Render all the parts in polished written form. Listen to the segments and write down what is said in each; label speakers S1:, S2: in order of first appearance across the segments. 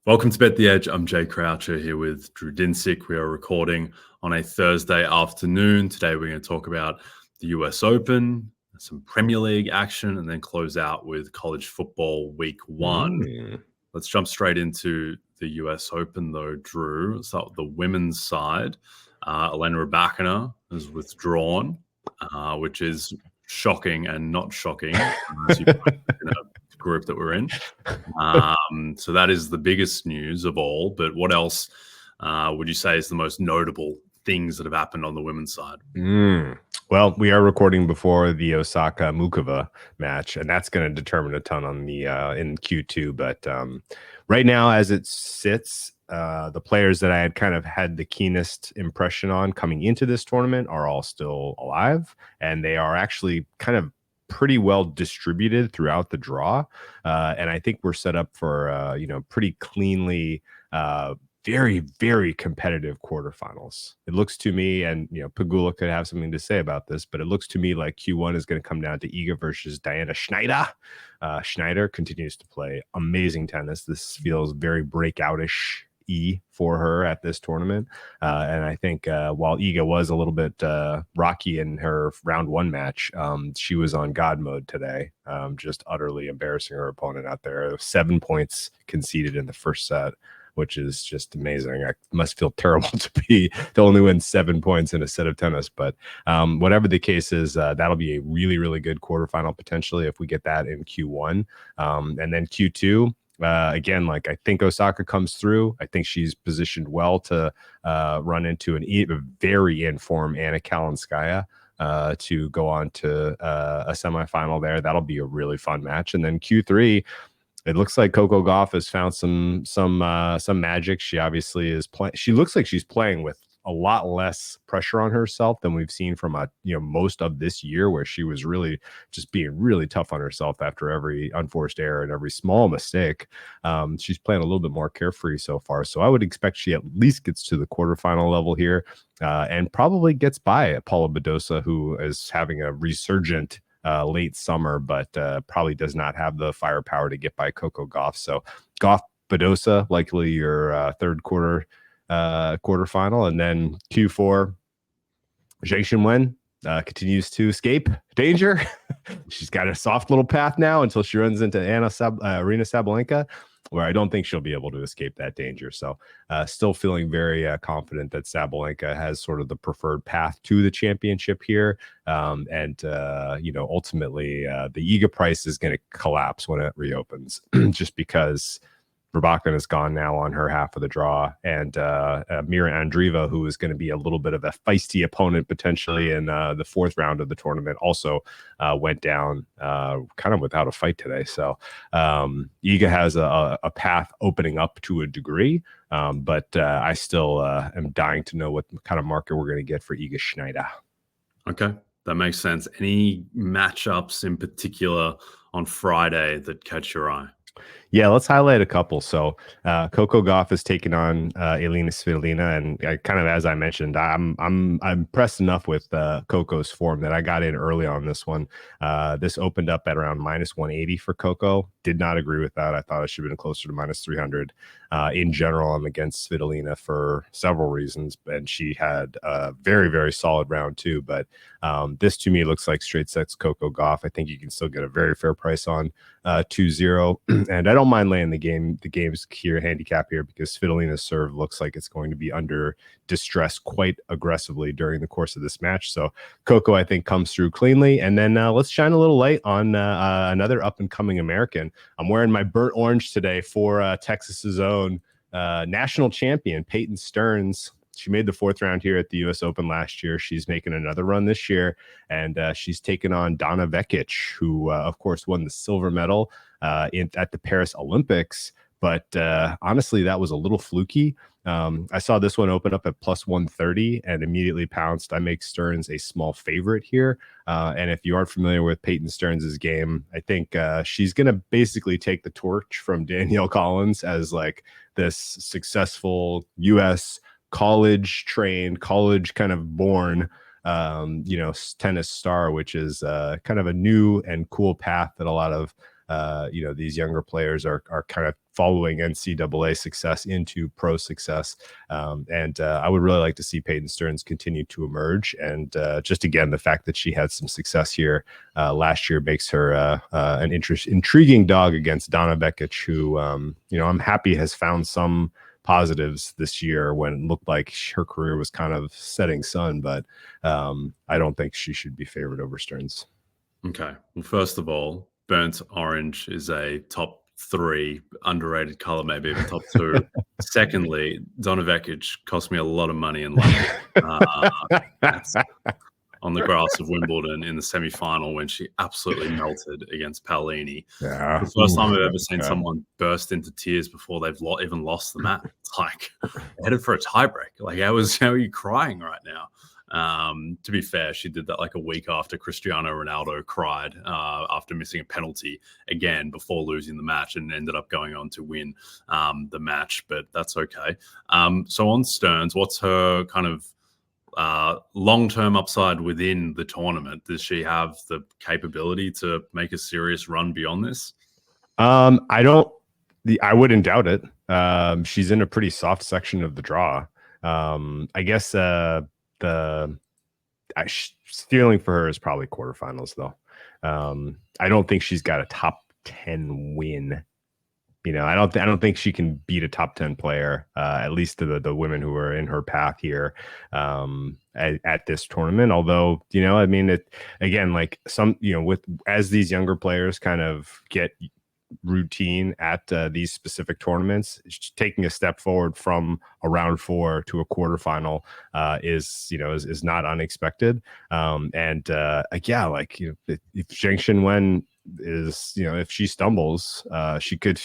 S1: Welcome to Bet the Edge. I'm Jay Croucher here with Drew Dinsick. We are recording on a Thursday afternoon. Today we're going to talk about the US Open, some Premier League action, and then close out with college football week one. Let's jump straight into the US Open though, Drew. Let's start with the women's side. Elena Rybakina has withdrawn, which is shocking and not shocking, as you put in a group that we're in. So that is the biggest news of all. But what else would you say is the most notable things that have happened on the women's side?
S2: Well, we are recording before the Osaka Mukova match, and that's going to determine a ton on the in Q2. But right now, as it sits, the players that I had kind of had the keenest impression on coming into this tournament are all still alive, and they are actually kind of pretty well distributed throughout the draw. And I think we're set up for, pretty cleanly, very, very competitive quarterfinals. It looks to me, and, Pegula could have something to say about this, but it looks to me like Q1 is going to come down to Iga versus Diana Schneider. Schneider continues to play amazing tennis. This feels very breakoutish for her at this tournament. And I think while Iga was a little bit rocky in her round one match, she was on God mode today, just utterly embarrassing her opponent out there. 7 points conceded in the first set, which is just amazing. I must feel terrible to only win 7 points in a set of tennis. But whatever the case is, that'll be a really, really good quarterfinal potentially if we get that in Q1. And then Q2, again, I think Osaka comes through. I think she's positioned well to run into a very in-form Anna Kalinskaya to go on to a semifinal there. That'll be a really fun match. And then Q3, it looks like Coco Gauff has found some magic. She obviously is playing. She looks like she's playing with a lot less pressure on herself than we've seen from most of this year, where she was really just being really tough on herself after every unforced error and every small mistake. She's playing a little bit more carefree so far. So I would expect she at least gets to the quarterfinal level here and probably gets by Paula Badosa, who is having a resurgent late summer, but probably does not have the firepower to get by Coco Gauff. So Gauff, Badosa, likely your third quarterfinal. And then Q4, Zheng Xinwen continues to escape danger. She's got a soft little path now until she runs into Arina Sabalenka, where I don't think she'll be able to escape that danger. So still feeling very confident that Sabalenka has sort of the preferred path to the championship here. And ultimately the Iga price is going to collapse when it reopens just because Rybakina is gone now on her half of the draw, and Mira Andreeva, who is going to be a little bit of a feisty opponent potentially in the fourth round of the tournament, also went down kind of without a fight today. So Iga has a path opening up to a degree, but I still am dying to know what kind of market we're going to get for Iga Schneider.
S1: Okay, that makes sense. Any matchups in particular on Friday that catch your eye?
S2: Yeah, let's highlight a couple. So Coco Gauff is taking on Elina Svitolina, and kind of as I mentioned, I'm impressed enough with Coco's form that I got in early on this one. This opened up at around -180 for Coco. Did not agree with that. I thought it should have been closer to -300. In general, I'm against Svitolina for several reasons, and she had a very, very solid round too. But this to me looks like straight sets Coco Gauff. I think you can still get a very fair price on 2-0, and I don't mind laying the game's here handicap here because Svitolina's serve looks like it's going to be under distress quite aggressively during the course of this match. So Coco, I think, comes through cleanly. And then let's shine a little light on another up and coming American. I'm wearing my burnt orange today for Texas's own national champion Peyton Stearns. She made the fourth round here at the U.S. Open last year. She's making another run this year, and she's taken on Donna Vekic, who, of course, won the silver medal at the Paris Olympics. But honestly, that was a little fluky. I saw this one open up at +130 and immediately pounced. I make Stearns a small favorite here. And if you aren't familiar with Peyton Stearns' game, I think she's going to basically take the torch from Danielle Collins as like this successful U.S. college trained, college kind of born, tennis star, which is kind of a new and cool path that a lot of these younger players are kind of following NCAA success into pro success. And I would really like to see Peyton Stearns continue to emerge. And just again, the fact that she had some success here last year makes her an intriguing dog against Donna Vekic, who, I'm happy has found some positives this year when it looked like her career was kind of setting sun. But I don't think she should be favored over Stearns.
S1: Okay. Well, first of all, burnt orange is a top 3 underrated color, maybe even top 2. Secondly, Donna Vekic cost me a lot of money in London. That's on the grass of Wimbledon in the semi-final when she absolutely melted against Paolini.
S2: Yeah.
S1: The first time I've ever seen someone burst into tears before they've even lost the match. It's like headed for a tiebreak. Like, how are you crying right now? To be fair, she did that like a week after Cristiano Ronaldo cried after missing a penalty again before losing the match, and ended up going on to win the match, but that's okay. So on Stearns, what's her kind of long-term upside within the tournament? Does she have the capability to make a serious run beyond this?
S2: I wouldn't doubt it. She's in a pretty soft section of the draw. I guess feeling for her is probably quarterfinals, though. I don't think she's got a top 10 win. I don't think she can beat a top 10 player, at least to the women who are in her path here at this tournament. Although, it again, like as these younger players kind of get routine at these specific tournaments, taking a step forward from a round 4 to a quarterfinal is not unexpected. If Zheng Xinwen is, if she stumbles, she could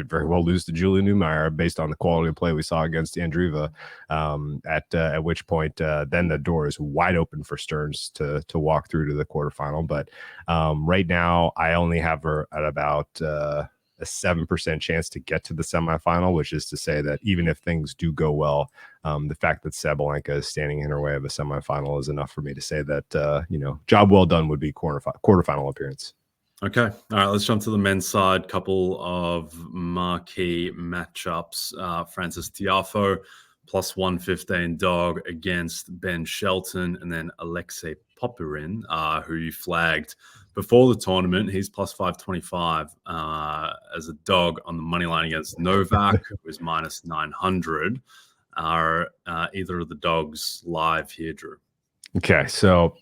S2: very well lose to Julia Newmeyer based on the quality of play we saw against Andreeva, at which point then the door is wide open for Stearns to walk through to the quarterfinal. But right now I only have her at about a 7% chance to get to the semifinal, which is to say that even if things do go well, the fact that Sabalenka is standing in her way of a semifinal is enough for me to say that job well done would be quarterfinal appearance.
S1: Okay. All right. Let's jump to the men's side. Couple of marquee matchups. Francis Tiafoe, plus 115 dog against Ben Shelton, and then Alexei Popyrin, who you flagged before the tournament. He's plus 525 as a dog on the money line against Novak, who is minus 900. Are either of the dogs live here, Drew?
S2: Okay. So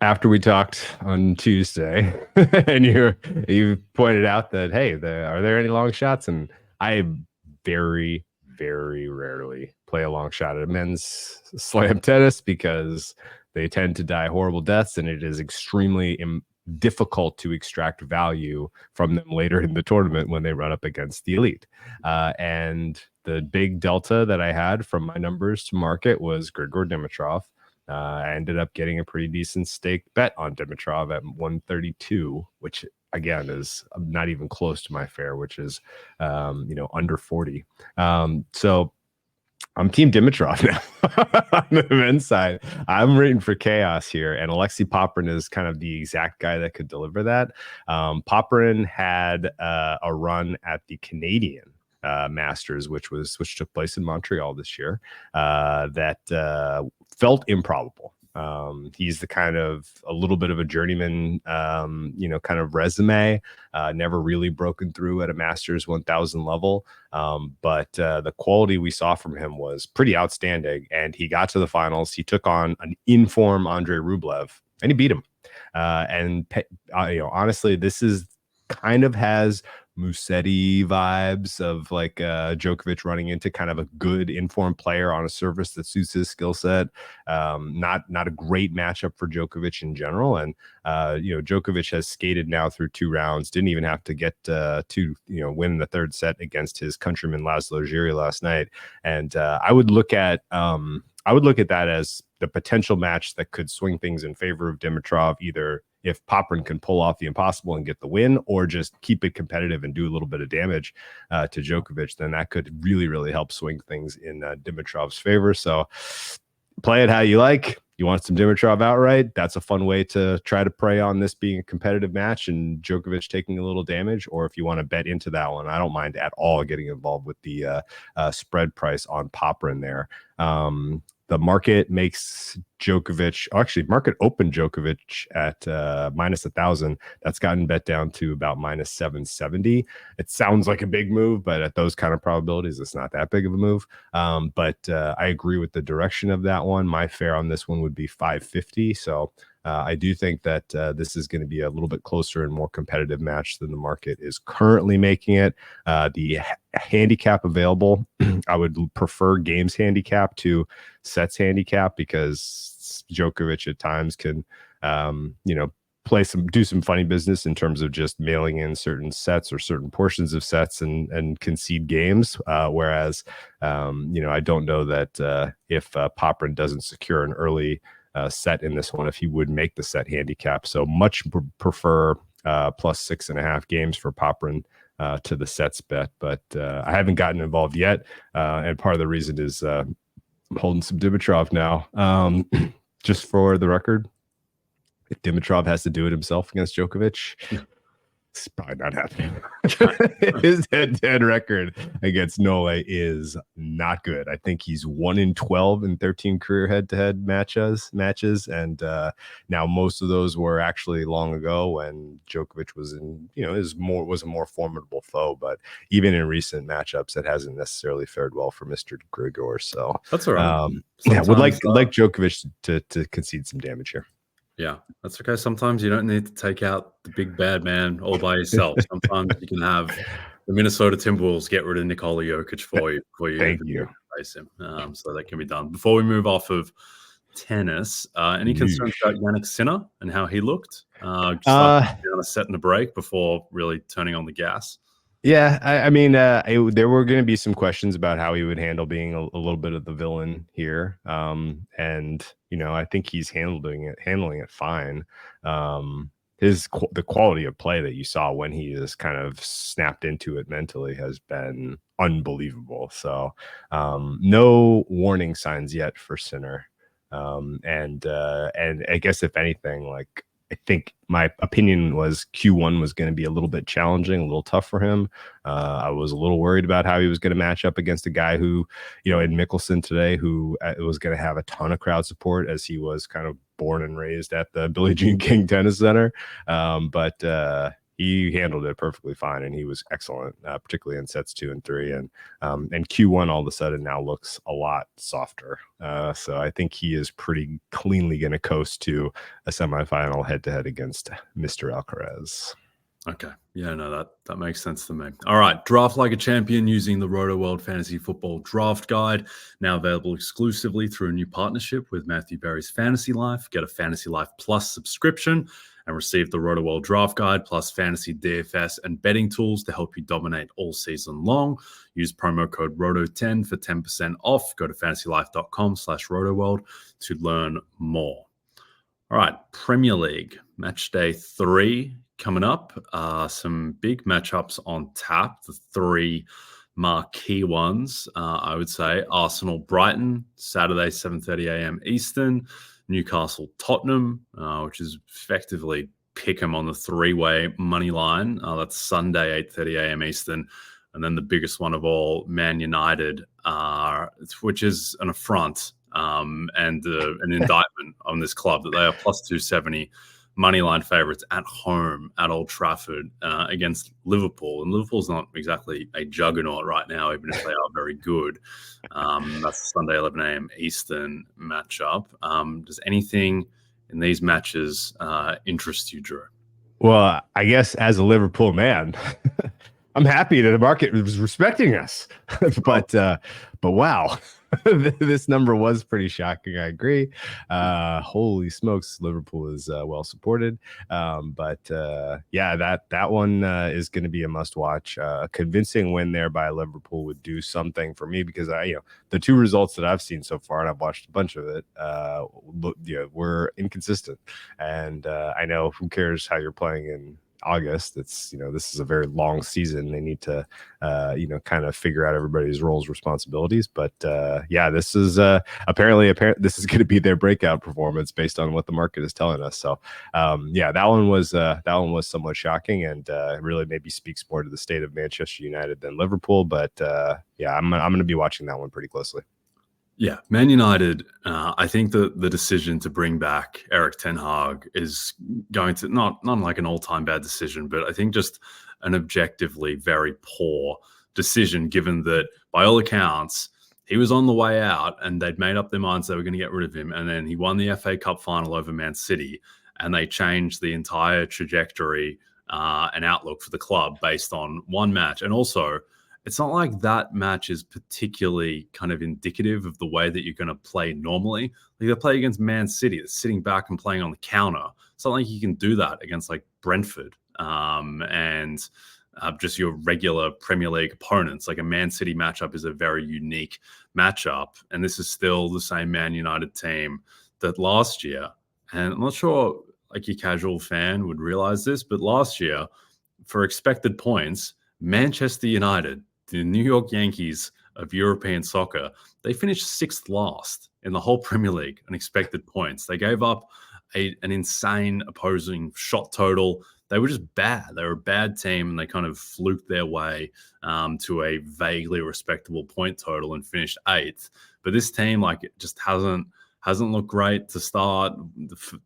S2: after we talked on Tuesday and you pointed out that, hey, are there any long shots? And I very, very rarely play a long shot at men's slam tennis because they tend to die horrible deaths, and it is extremely difficult to extract value from them later in the tournament when they run up against the elite. And the big delta that I had from my numbers to market was Grigor Dimitrov. I ended up getting a pretty decent stake bet on Dimitrov at 132, which again is not even close to my fare, which is under 40. So I'm Team Dimitrov now on the men's side. I'm rooting for chaos here, and Alexei Popyrin is kind of the exact guy that could deliver that. Popyrin had a run at the Canadian Masters, which took place in Montreal this year, that felt improbable. He's the kind of a little bit of a journeyman, kind of resume, never really broken through at a Masters 1000 level. But the quality we saw from him was pretty outstanding. And he got to the finals. He took on an in-form Andrei Rublev, and he beat him. Honestly, this is kind of has Musetti vibes of like Djokovic running into kind of a good informed player on a surface that suits his skill set. Not a great matchup for Djokovic in general. And Djokovic has skated now through 2 rounds, didn't even have to get to win the 3rd set against his countryman Laszlo Giri last night. And I would look at that as the potential match that could swing things in favor of Dimitrov, either if Popyrin can pull off the impossible and get the win, or just keep it competitive and do a little bit of damage to Djokovic, then that could really, really help swing things in Dimitrov's favor. So play it how you like. you want some Dimitrov outright, that's a fun way to try to prey on this being a competitive match and Djokovic taking a little damage. Or if you want to bet into that one, I don't mind at all getting involved with the spread price on Popyrin there. The market makes Djokovic, actually market open Djokovic at minus 1,000. That's gotten bet down to about minus 770. It sounds like a big move, but at those kind of probabilities, it's not that big of a move. But I agree with the direction of that one. My fare on this one would be 550. So I do think that this is going to be a little bit closer and more competitive match than the market is currently making it. The handicap available, I would prefer games handicap to sets handicap because Djokovic at times can, do some funny business in terms of just mailing in certain sets or certain portions of sets and concede games. Whereas, I don't know that if Popyrin doesn't secure an early set in this one, if he would make the set handicap. So much prefer plus 6.5 games for Popyrin to the sets bet, but I haven't gotten involved yet. And part of the reason is I'm holding some Dimitrov now. Just for the record, if Dimitrov has to do it himself against Djokovic, it's probably not happening. His head-to-head record against Nole is not good. I think he's 1-12 in 13 career head-to-head matches, and now most of those were actually long ago when Djokovic was was a more formidable foe. But even in recent matchups, it hasn't necessarily fared well for Mr. Grigor. So
S1: that's all right.
S2: Would like Djokovic to concede some damage here.
S1: Yeah, that's okay. Sometimes you don't need to take out the big bad man all by yourself. Sometimes you can have the Minnesota Timberwolves get rid of Nikola Jokic for you.
S2: Thank you.
S1: Face him. So that can be done. Before we move off of tennis, any concerns about Yannick Sinner and how he looked? On a set and a break before really turning on the gas.
S2: Yeah, I mean, there were going to be some questions about how he would handle being a little bit of the villain here, and I think he's handling it fine. The quality of play that you saw when he just kind of snapped into it mentally has been unbelievable. So, no warning signs yet for Sinner, and I guess if anything, I think my opinion was Q1 was going to be a little bit challenging, a little tough for him. I was a little worried about how he was going to match up against a guy who, in Mickelson today, who was going to have a ton of crowd support as he was kind of born and raised at the Billie Jean King Tennis Center. But he handled it perfectly fine, and he was excellent, particularly in sets 2 and 3. And Q1 all of a sudden now looks a lot softer. So I think he is pretty cleanly going to coast to a semifinal head-to-head against Mr. Alcaraz.
S1: Okay. Yeah, no, that makes sense to me. All right. Draft like a champion using the Roto World Fantasy Football Draft Guide, now available exclusively through a new partnership with Matthew Berry's Fantasy Life. Get a Fantasy Life Plus subscription and receive the Roto World Draft Guide plus fantasy DFS and betting tools to help you dominate all season long. Use promo code ROTO10 for 10% off. Go to fantasylife.com/RotoWorld to learn more. All right, Premier League, Matchday 3 coming up. Some big matchups on tap. The 3 marquee ones, I would say. Arsenal-Brighton, Saturday, 7:30 a.m. Eastern. Newcastle-Tottenham, which is effectively pick 'em on the 3-way money line. That's Sunday, 8:30 a.m. Eastern. And then the biggest one of all, Man United, which is an affront and an indictment on this club that they are plus 270 moneyline favorites at home at Old Trafford against Liverpool. And Liverpool's not exactly a juggernaut right now, even if they are very good. That's the Sunday, 11 a.m. Eastern matchup. Does anything in these matches interest you, Drew?
S2: Well, I guess as a Liverpool man, I'm happy that the market was respecting us. but wow, this number was pretty shocking. I agree. Holy smokes, Liverpool is well supported. But that one is going to be a must watch. A convincing win there by Liverpool would do something for me because the 2 results that I've seen so far, and I've watched a bunch of it, were inconsistent. And I know who cares how you're playing in August. It's, this is a very long season. They need to, kind of figure out everybody's roles, responsibilities. But yeah, this is apparently this is going to be their breakout performance based on what the market is telling us. So yeah, that one was somewhat shocking, and really maybe speaks more to the state of Manchester United than Liverpool. But yeah, I'm going to be watching that one pretty closely.
S1: Yeah, Man United, I think the decision to bring back Eric Ten Hag is going to not like an all-time bad decision, but I think just an objectively very poor decision, given that by all accounts, he was on the way out and they'd made up their minds they were going to get rid of him. And then he won the FA Cup final over Man City, and they changed the entire trajectory and outlook for the club based on one match. And also, it's not like that match is particularly kind of indicative of the way that you're going to play normally. Like, they play against Man City, that's sitting back and playing on the counter. It's not like you can do that against like Brentford and just your regular Premier League opponents. Like, a Man City matchup is a very unique matchup. And this is still the same Man United team that last year. And I'm not sure like your casual fan would realize this, but last year, for expected points, Manchester United, the New York Yankees of European soccer, they finished 6th last in the whole Premier League on expected points. They gave up an insane opposing shot total. They were just bad. They were a bad team, and they kind of fluked their way to a vaguely respectable point total and finished 8th. But this team, like, it just hasn't looked great to start.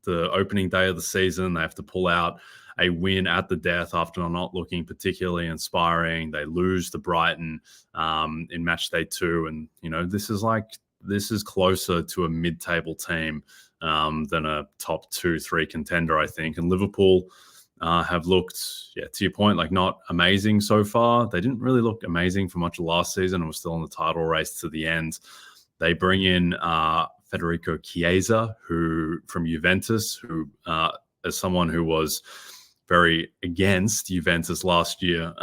S1: The opening day of the season, they have to pull out a win at the death after not looking particularly inspiring. They lose to Brighton in Matchday 2. And, this is closer to a mid-table team than a top 2-3 contender, I think. And Liverpool have looked, to your point, like, not amazing so far. They didn't really look amazing for much of last season and were still in the title race to the end. They bring in Federico Chiesa, who from Juventus, who as someone who was very against Juventus last year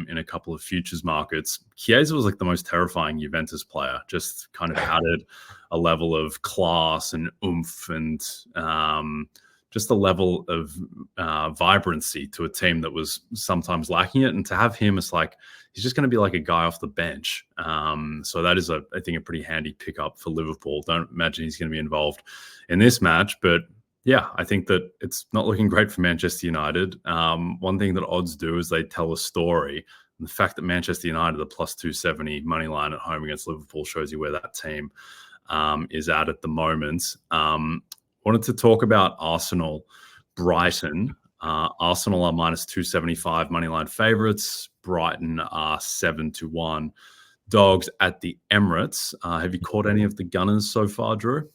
S1: in a couple of futures markets, Chiesa was like the most terrifying Juventus player, just kind of added a level of class and oomph and just a level of vibrancy to a team that was sometimes lacking it. And to have him, it's like, he's just going to be like a guy off the bench. So that is, I think, a pretty handy pickup for Liverpool. Don't imagine he's going to be involved in this match, but yeah, I think that it's not looking great for Manchester United. One thing that odds do is they tell a story. And the fact that Manchester United are plus 270 money line at home against Liverpool shows you where that team is at the moment. Wanted to talk about Arsenal, Brighton. Arsenal are minus 275 money line favorites. Brighton are 7-1 dogs at the Emirates. Have you caught any of the Gunners so far, Drew?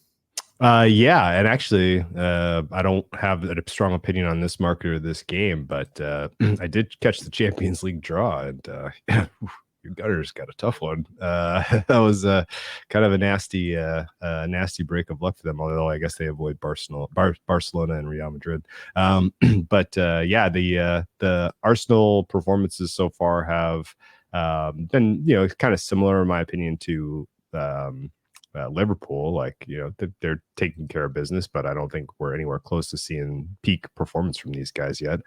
S2: Yeah, and actually, I don't have a strong opinion on this market or this game, but I did catch the Champions League draw, and your Gunners got a tough one. That was kind of a nasty break of luck for them. Although I guess they avoid Barcelona and Real Madrid. But yeah, the Arsenal performances so far have been kind of similar, in my opinion, to Liverpool. Like, they're taking care of business, but I don't think we're anywhere close to seeing peak performance from these guys yet.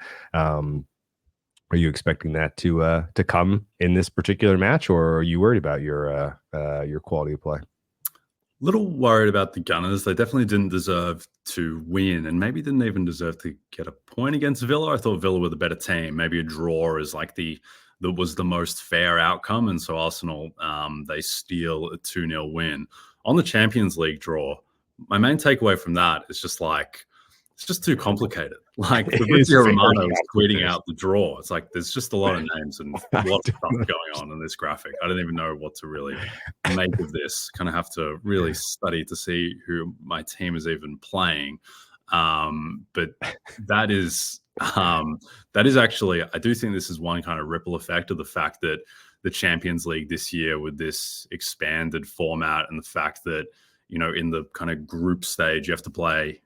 S2: Are you expecting that to come in this particular match, or are you worried about your quality of play?
S1: Little worried about the Gunners. They definitely didn't deserve to win, and maybe didn't even deserve to get a point against Villa. I thought Villa were the better team. Maybe a draw is like that was the most fair outcome, and so Arsenal they steal a 2-0 win. On the Champions League draw, my main takeaway from that is just like, it's just too complicated. Like, Fabrizio Romano is tweeting out the draw. It's like, there's just a lot of names and a lot of stuff going on in this graphic. I don't even know what to really make of this. Kind of have to really study to see who my team is even playing. But that is actually, I do think this is one kind of ripple effect of the fact that the Champions League this year, with this expanded format, and the fact that, in the kind of group stage, you have to play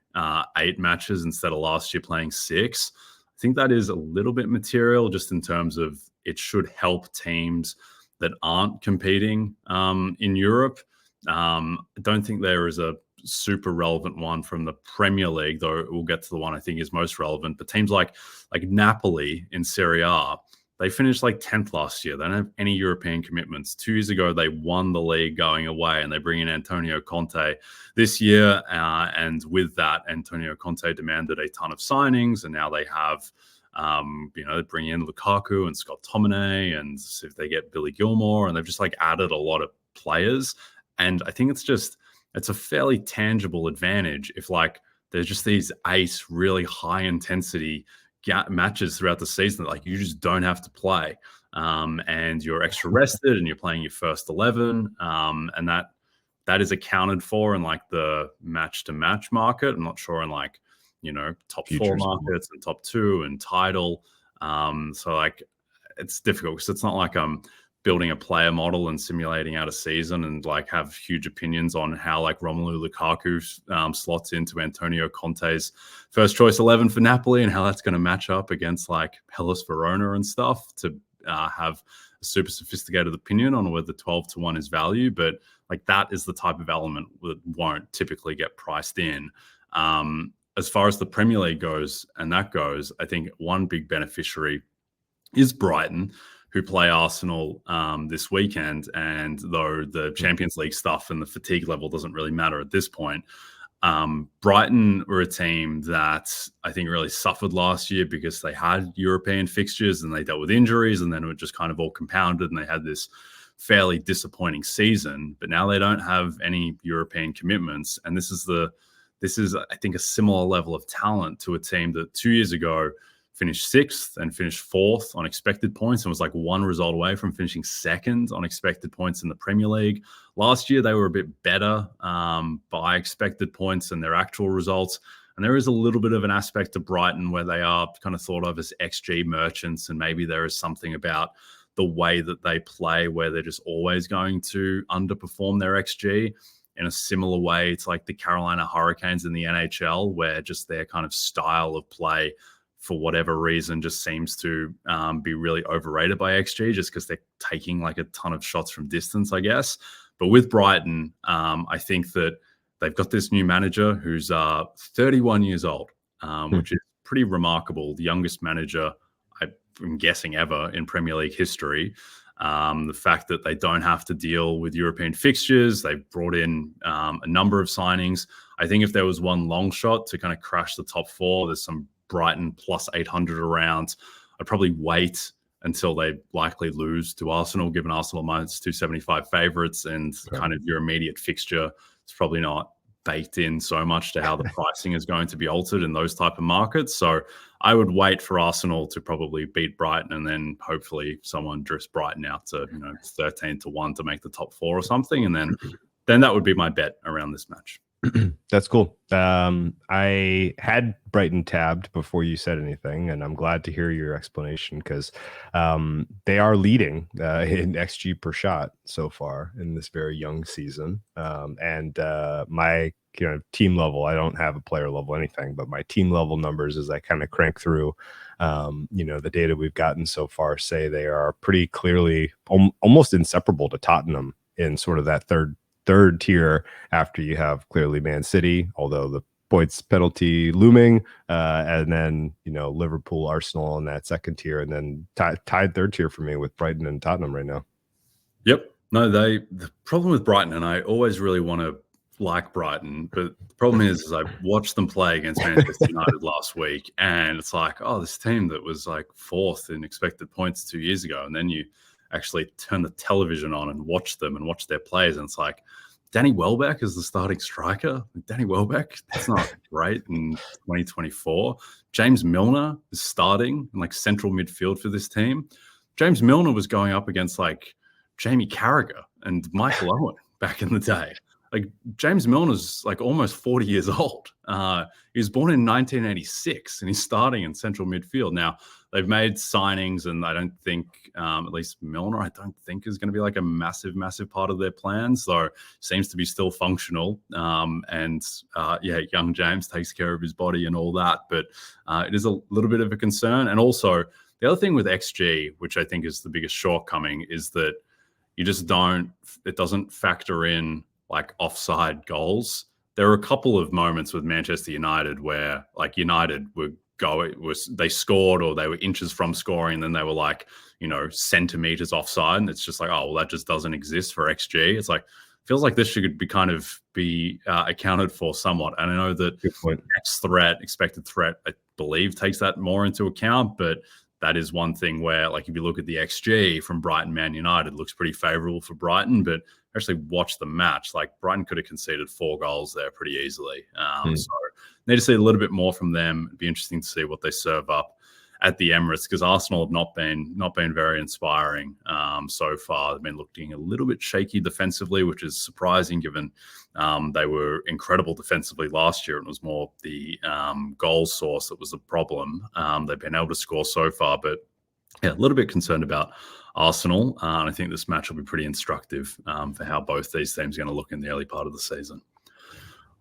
S1: 8 matches instead of last year playing 6. I think that is a little bit material, just in terms of it should help teams that aren't competing in Europe. I don't think there is a super relevant one from the Premier League, though we'll get to the one I think is most relevant. But teams like Napoli in Serie A, they finished like 10th last year. They don't have any European commitments. 2 years ago, they won the league going away, and they bring in Antonio Conte this year. And with that, Antonio Conte demanded a ton of signings, and now they have, they bring in Lukaku and Scott McTominay, and if they get Billy Gilmore, and they've just like added a lot of players. And I think it's a fairly tangible advantage if like there's just these 8 really high intensity matches throughout the season that like you just don't have to play, and you're extra rested and you're playing your first 11, and that is accounted for in like the match to match market. I'm not sure in like top futures 4 markets and top 2 and title. So like it's difficult because it's not like I'm building a player model and simulating out a season and like have huge opinions on how like Romelu Lukaku slots into Antonio Conte's first choice 11 for Napoli and how that's going to match up against like Hellas Verona and stuff to have a super sophisticated opinion on whether 12-1 is value. But like that is the type of element that won't typically get priced in. As far as the Premier League goes, I think one big beneficiary is Brighton, who play Arsenal this weekend. And though the Champions League stuff and the fatigue level doesn't really matter at this point, Brighton were a team that I think really suffered last year because they had European fixtures and they dealt with injuries, and then it just kind of all compounded and they had this fairly disappointing season. But now they don't have any European commitments. And this is, I think, a similar level of talent to a team that 2 years ago finished 6th and finished 4th on expected points and was like 1 result away from finishing 2nd on expected points in the Premier League. Last year, they were a bit better by expected points than their actual results. And there is a little bit of an aspect to Brighton where they are kind of thought of as XG merchants, and maybe there is something about the way that they play where they're just always going to underperform their XG. In a similar way, it's like the Carolina Hurricanes in the NHL, where just their kind of style of play for whatever reason just seems to be really overrated by XG just because they're taking like a ton of shots from distance, I guess. But with Brighton, I think that they've got this new manager who's 31 years old, which is pretty remarkable. The youngest manager, I'm guessing, ever in Premier League history. The fact that they don't have to deal with European fixtures, they've brought in a number of signings. I think if there was one long shot to kind of crash the top 4, there's some Brighton plus 800 around. I'd probably wait until they likely lose to Arsenal, given Arsenal minus 275 favourites, and kind of your immediate fixture is probably not baked in so much to how the pricing is going to be altered in those type of markets. So I would wait for Arsenal to probably beat Brighton, and then hopefully someone drifts Brighton out to 13-1 to make the top 4 or something, and then that would be my bet around this match.
S2: That's cool. I had Brighton tabbed before you said anything, and I'm glad to hear your explanation because they are leading in XG per shot so far in this very young season. And my team level, I don't have a player level anything, but my team level numbers as I kind of crank through, the data we've gotten so far say they are pretty clearly almost inseparable to Tottenham in sort of that third tier after you have clearly Man City, although the points penalty looming, and then Liverpool, Arsenal in that second tier, and then tied third tier for me with Brighton and Tottenham right now.
S1: Yep. No, the problem with Brighton, and I always really want to like Brighton, but the problem is I watched them play against Manchester United last week, and it's like, oh, this team that was like 4th in expected points 2 years ago, and then you actually turn the television on and watch them and watch their plays, and it's like Danny Welbeck is the starting striker. Danny Welbeck, that's not great in 2024. James Milner is starting in like central midfield for this team. James Milner was going up against like Jamie Carragher and Michael Owen back in the day. Like James Milner's like almost 40 years old. He was born in 1986 and he's starting in central midfield. Now, they've made signings, and I don't think, at least Milner, I don't think is going to be like a massive, massive part of their plans. So seems to be still functional. Young James takes care of his body and all that. But it is a little bit of a concern. And also, the other thing with XG, which I think is the biggest shortcoming, is that it doesn't factor in like offside goals. there were a couple of moments with Manchester United where like United they scored or they were inches from scoring, and then they were like, centimeters offside, and it's just like, oh well, that just doesn't exist for XG. It's like, feels like this should be accounted for somewhat. And I know that expected threat, I believe, takes that more into account, but that is one thing where, like, if you look at the XG from Brighton Man United, it looks pretty favorable for Brighton, but actually watch the match. Like, Brighton could have conceded 4 goals there pretty easily. So need to see a little bit more from them. It'd be interesting to see what they serve up at the Emirates, because Arsenal have not been very inspiring so far. They've been looking a little bit shaky defensively, which is surprising given they were incredible defensively last year. It was more the goal source that was the problem. They've been able to score so far, but yeah, a little bit concerned about Arsenal. And I think this match will be pretty instructive for how both these teams are going to look in the early part of the season.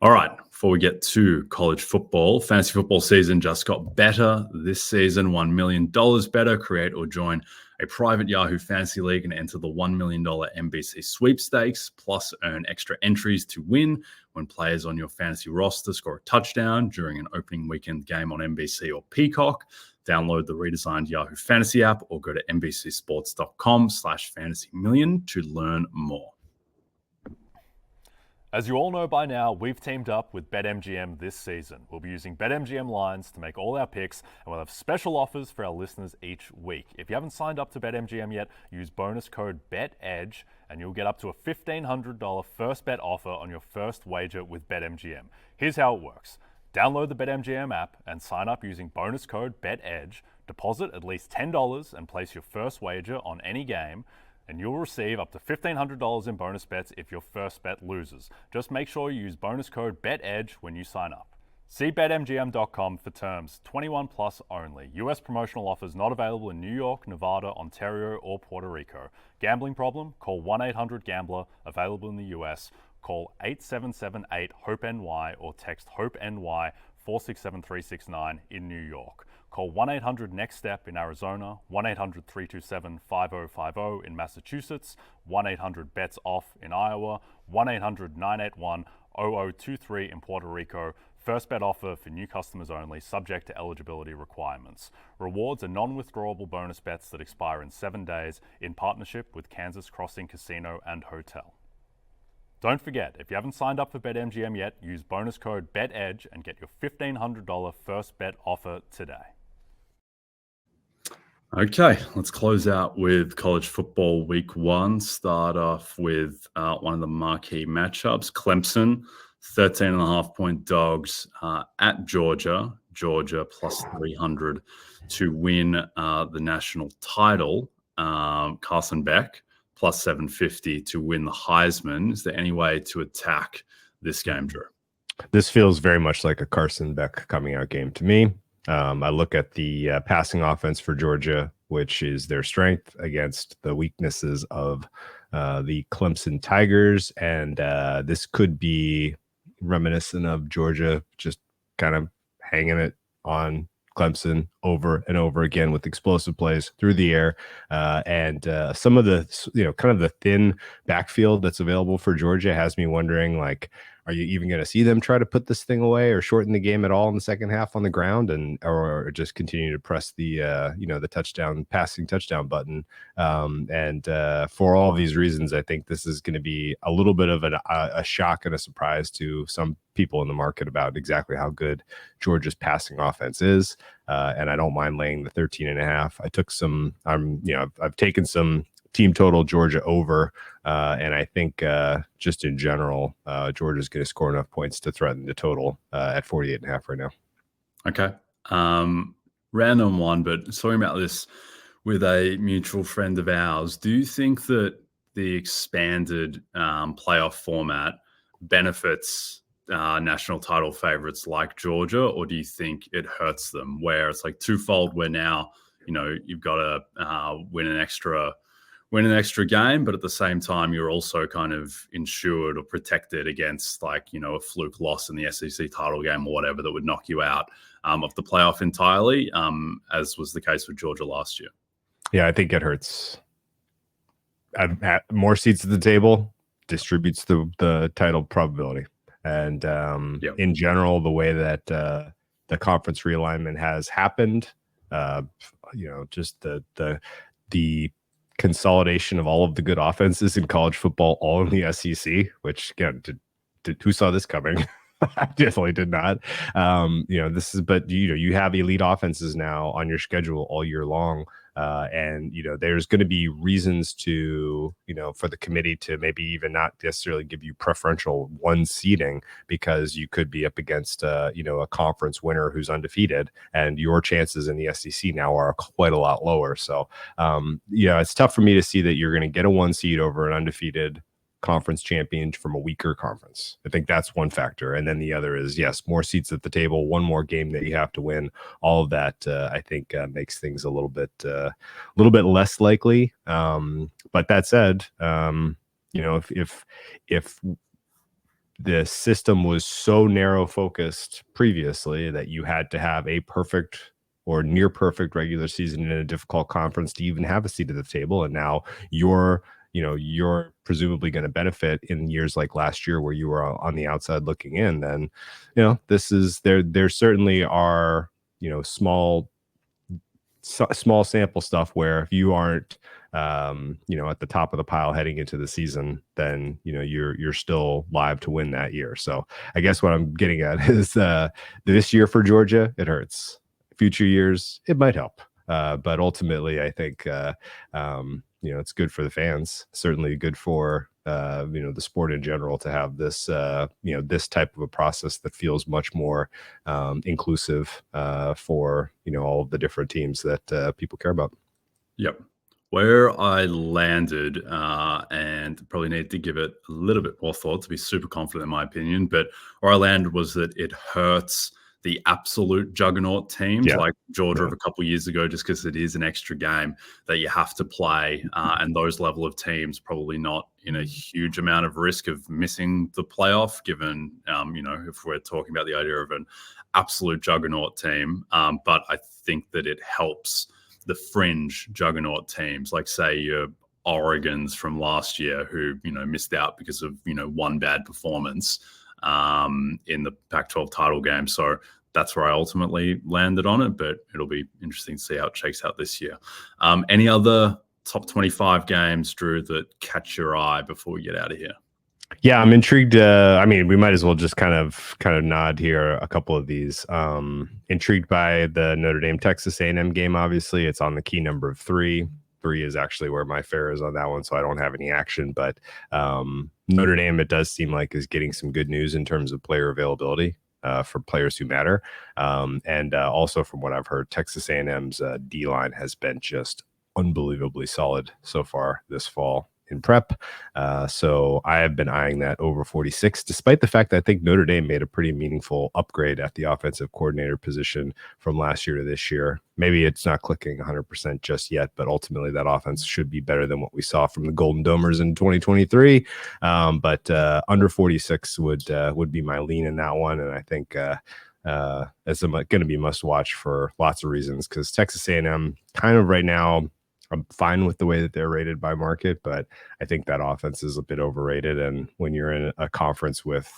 S1: All right, before we get to college football, fantasy football season just got better this season, $1 million better. Create or join a private Yahoo Fantasy League and enter the $1 million NBC sweepstakes, plus earn extra entries to win when players on your fantasy roster score a touchdown during an opening weekend game on NBC or Peacock. Download the redesigned Yahoo Fantasy app or go to NBCsports.com/fantasymillion to learn more.
S3: As you all know by now, we've teamed up with BetMGM this season. We'll be using BetMGM lines to make all our picks, and we'll have special offers for our listeners each week. If you haven't signed up to BetMGM yet, use bonus code BETEDGE, and you'll get up to a $1,500 first bet offer on your first wager with BetMGM. Here's how it works. Download the BetMGM app and sign up using bonus code BETEDGE. Deposit at least $10 and place your first wager on any game, and you'll receive up to $1,500 in bonus bets if your first bet loses. Just make sure you use bonus code BETEDGE when you sign up. See BetMGM.com for terms. 21 plus only. U.S. promotional offers not available in New York, Nevada, Ontario, or Puerto Rico. Gambling problem? Call 1-800-GAMBLER. Available in the U.S. Call 8778-HOPE-NY or text HOPE-NY 467369 in New York. Call 1-800-NEXT-STEP in Arizona, 1-800-327-5050 in Massachusetts, 1-800-BETS-OFF in Iowa, 1-800-981-0023 in Puerto Rico. First bet offer for new customers only, subject to eligibility requirements. Rewards are non-withdrawable bonus bets that expire in 7 days in partnership with Kansas Crossing Casino and Hotel. Don't forget, if you haven't signed up for BetMGM yet, use bonus code BETEDGE and get your $1,500 first bet offer today.
S1: Okay, let's close out with college football week 1. Start off with one of the marquee matchups. Clemson, 13.5-point dogs at Georgia. Georgia plus 300 to win the national title. Carson Beck plus 750 to win the Heisman. Is there any way to attack this game, Drew?
S2: This feels very much like a Carson Beck coming out game to me. I look at the passing offense for Georgia, which is their strength against the weaknesses of the Clemson Tigers. And this could be reminiscent of Georgia just kind of hanging it on Clemson over and over again with explosive plays through the air. And some of the, kind of the thin backfield that's available for Georgia has me wondering, like, are you even going to see them try to put this thing away or shorten the game at all in the second half on the ground, or just continue to press the the passing touchdown button? For all of these reasons, I think this is going to be a little bit of a shock and a surprise to some people in the market about exactly how good Georgia's passing offense is. And I don't mind laying the 13.5. I've taken some team total Georgia over, and I think just in general, Georgia's going to score enough points to threaten the total at 48.5 right now.
S1: Okay. Random one, but talking about this with a mutual friend of ours, do you think that the expanded playoff format benefits national title favorites like Georgia, or do you think it hurts them, where it's like twofold, where now, you've got to win an extra game, but at the same time, you're also kind of insured or protected against a fluke loss in the SEC title game or whatever that would knock you out of the playoff entirely, as was the case with Georgia last year?
S2: Yeah, I think it hurts. More seats at the table distributes the title probability. And
S1: Yep.
S2: in general, the way that the conference realignment has happened, just the consolidation of all of the good offenses in college football, all in the SEC, which again, who saw this coming? I definitely did not. But you have elite offenses now on your schedule all year long. And there's going to be reasons to, for the committee to maybe even not necessarily give you preferential one seeding, because you could be up against a conference winner who's undefeated, and your chances in the SEC now are quite a lot lower. So it's tough for me to see that you're going to get a one seed over an undefeated conference champion from a weaker conference. I think that's one factor. And then the other is, yes, more seats at the table, one more game that you have to win. All of that, I think, makes things a little bit less likely. But that said, if the system was so narrow focused previously that you had to have a perfect or near perfect regular season in a difficult conference to even have a seat at the table, and now you're presumably going to benefit in years like last year where you were on the outside looking in, then this is there certainly are small sample stuff where if you aren't at the top of the pile heading into the season, then you're still live to win that year. So I guess what I'm getting at is this year for Georgia, it hurts. Future years, it might help. But ultimately, I think it's good for the fans. Certainly good for the sport in general to have this this type of a process that feels much more inclusive for all of the different teams that people care about.
S1: Yep. Where I landed, and probably need to give it a little bit more thought to be super confident in my opinion, but where I landed was that it hurts the absolute juggernaut teams like Georgia of a couple of years ago, just because it is an extra game that you have to play. And those level of teams probably not in a huge amount of risk of missing the playoff, given, if we're talking about the idea of an absolute juggernaut team. But I think that it helps the fringe juggernaut teams, like say your Oregons from last year who, missed out because of, one bad performance in the Pac-12 title game. So that's where I ultimately landed on it, but it'll be interesting to see how it shakes out this year. Any other top 25 games, Drew, that catch your eye before we get out of here?
S2: Yeah, I'm intrigued. We might as well just kind of nod here a couple of these. Intrigued by the Notre Dame Texas A&M game. Obviously, it's on the key number of 3. 3 is actually where my fare is on that one, so I don't have any action. But Notre Dame, it does seem like, is getting some good news in terms of player availability for players who matter. And also from what I've heard, Texas A&M's D-line has been just unbelievably solid so far this fall in prep. So I have been eyeing that over 46, despite the fact that I think Notre Dame made a pretty meaningful upgrade at the offensive coordinator position from last year to this year. Maybe it's not clicking 100% just yet, but ultimately that offense should be better than what we saw from the Golden Domers in 2023. But under 46 would be my lean in that one. And I think it's going to be must watch for lots of reasons, because Texas A&M kind of right now, I'm fine with the way that they're rated by market, but I think that offense is a bit overrated. And when you're in a conference with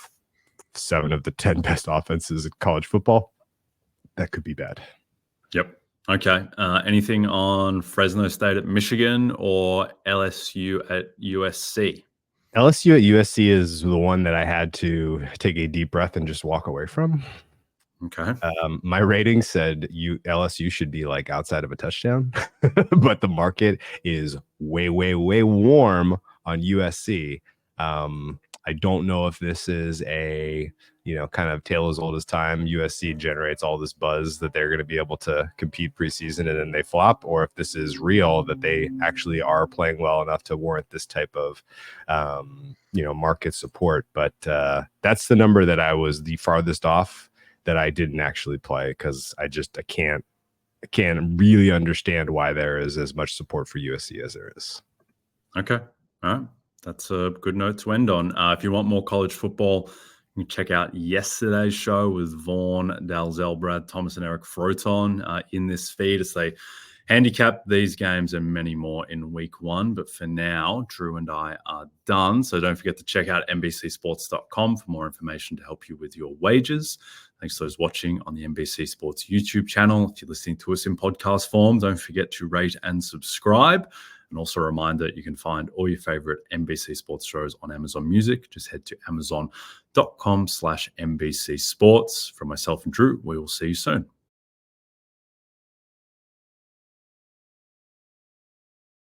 S2: 7 of the 10 best offenses in college football, that could be bad.
S1: Yep. Okay. Anything on Fresno State at Michigan or LSU at USC?
S2: LSU at USC is the one that I had to take a deep breath and just walk away from.
S1: Okay.
S2: My rating said LSU should be like outside of a touchdown, but the market is way, way, way warm on USC. I don't know if this is a, kind of tale as old as time. USC generates all this buzz that they're going to be able to compete preseason and then they flop, or if this is real, that they actually are playing well enough to warrant this type of, market support. But that's the number that I was the farthest off that I didn't actually play, because I can't really understand why there is as much support for USC as there is.
S1: Okay. All right. That's a good note to end on. If you want more college football, you can check out yesterday's show with Vaughn, Dalzell, Brad Thomas, and Eric Froton in this feed as they handicap these games and many more in week 1. But for now, Drew and I are done. So don't forget to check out NBCsports.com for more information to help you with your wagers. Thanks to those watching on the NBC Sports YouTube channel. If you're listening to us in podcast form, don't forget to rate and subscribe. And also a reminder, you can find all your favorite NBC Sports shows on Amazon Music. Just head to amazon.com/NBC Sports. From myself and Drew, we will see you soon.